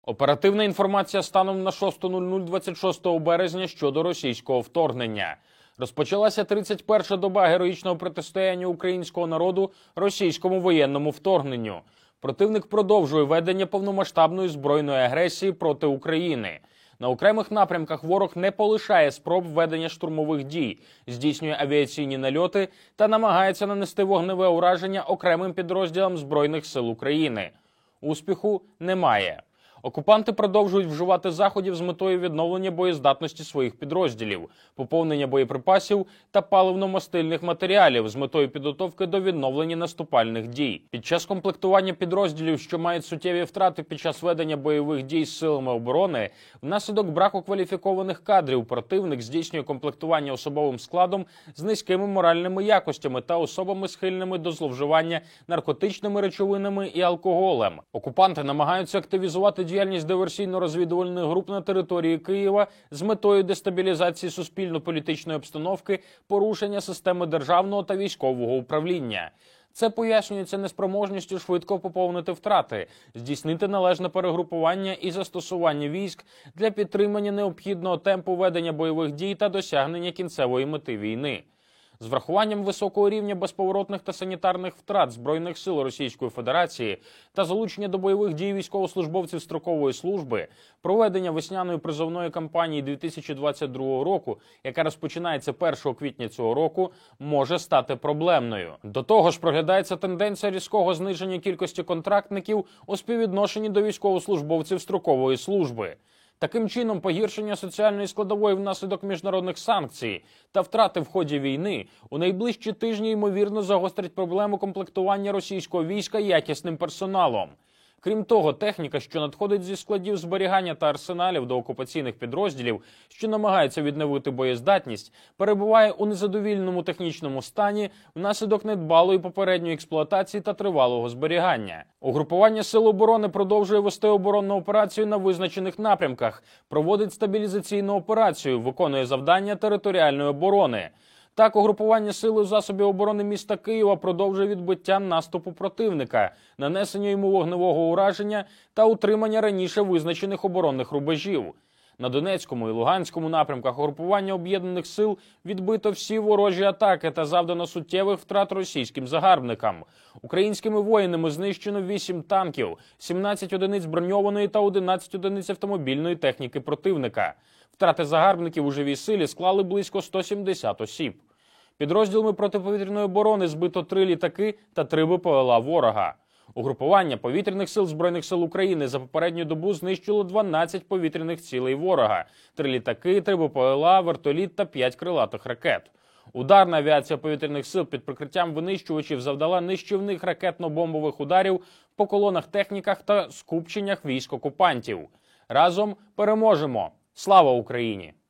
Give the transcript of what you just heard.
Оперативна інформація станом на 6:00 26 березня щодо російського вторгнення. Розпочалася 31-ша доба героїчного протистояння українського народу російському воєнному вторгненню. Противник продовжує ведення повномасштабної збройної агресії проти України. На окремих напрямках ворог не полишає спроб ведення штурмових дій, здійснює авіаційні нальоти та намагається нанести вогневе ураження окремим підрозділам Збройних сил України. Успіху немає. Окупанти продовжують вживати заходів з метою відновлення боєздатності своїх підрозділів, поповнення боєприпасів та паливно-мастильних матеріалів з метою підготовки до відновлення наступальних дій. Під час комплектування підрозділів, що мають суттєві втрати під час ведення бойових дій з силами оборони, внаслідок браку кваліфікованих кадрів противник здійснює комплектування особовим складом з низькими моральними якостями та особами схильними до зловживання наркотичними речовинами і алкоголем. Окупанти намагаються активізувати діяльність диверсійно-розвідувальних груп на території Києва з метою дестабілізації суспільно-політичної обстановки, порушення системи державного та військового управління. Це пояснюється неспроможністю швидко поповнити втрати, здійснити належне перегрупування і застосування військ для підтримання необхідного темпу ведення бойових дій та досягнення кінцевої мети війни. З врахуванням високого рівня безповоротних та санітарних втрат Збройних сил Російської Федерації та залучення до бойових дій військовослужбовців строкової служби, проведення весняної призовної кампанії 2022 року, яка розпочинається 1 квітня цього року, може стати проблемною. До того ж, проглядається тенденція різкого зниження кількості контрактників у співвідношенні до військовослужбовців строкової служби. Таким чином, погіршення соціальної складової внаслідок міжнародних санкцій та втрати в ході війни у найближчі тижні, ймовірно, загострять проблему комплектування російського війська якісним персоналом. Крім того, техніка, що надходить зі складів зберігання та арсеналів до окупаційних підрозділів, що намагаються відновити боєздатність, перебуває у незадовільному технічному стані внаслідок недбалої попередньої експлуатації та тривалого зберігання. Угрупування Сил оборони продовжує вести оборонну операцію на визначених напрямках, проводить стабілізаційну операцію, виконує завдання територіальної оборони. Так, угрупування Сил і засобів оборони міста Києва продовжує відбиття наступу противника, нанесення йому вогневого ураження та утримання раніше визначених оборонних рубежів. На Донецькому і Луганському напрямках угрупування об'єднаних сил відбито всі ворожі атаки та завдано суттєвих втрат російським загарбникам. Українськими воїнами знищено 8 танків, 17 одиниць броньованої та 11 одиниць автомобільної техніки противника. Втрати загарбників у живій силі склали близько 170 осіб. Підрозділами протиповітряної оборони збито 3 літаки та 3 БПЛА ворога. Угрупування повітряних сил Збройних сил України за попередню добу знищило 12 повітряних цілей ворога, 3 літаки, 3 БПЛА, вертоліт та 5 крилатих ракет. Ударна авіація повітряних сил під прикриттям винищувачів завдала нищівних ракетно-бомбових ударів по колонах техніках та скупченнях військ окупантів. Разом переможемо! Слава Україні!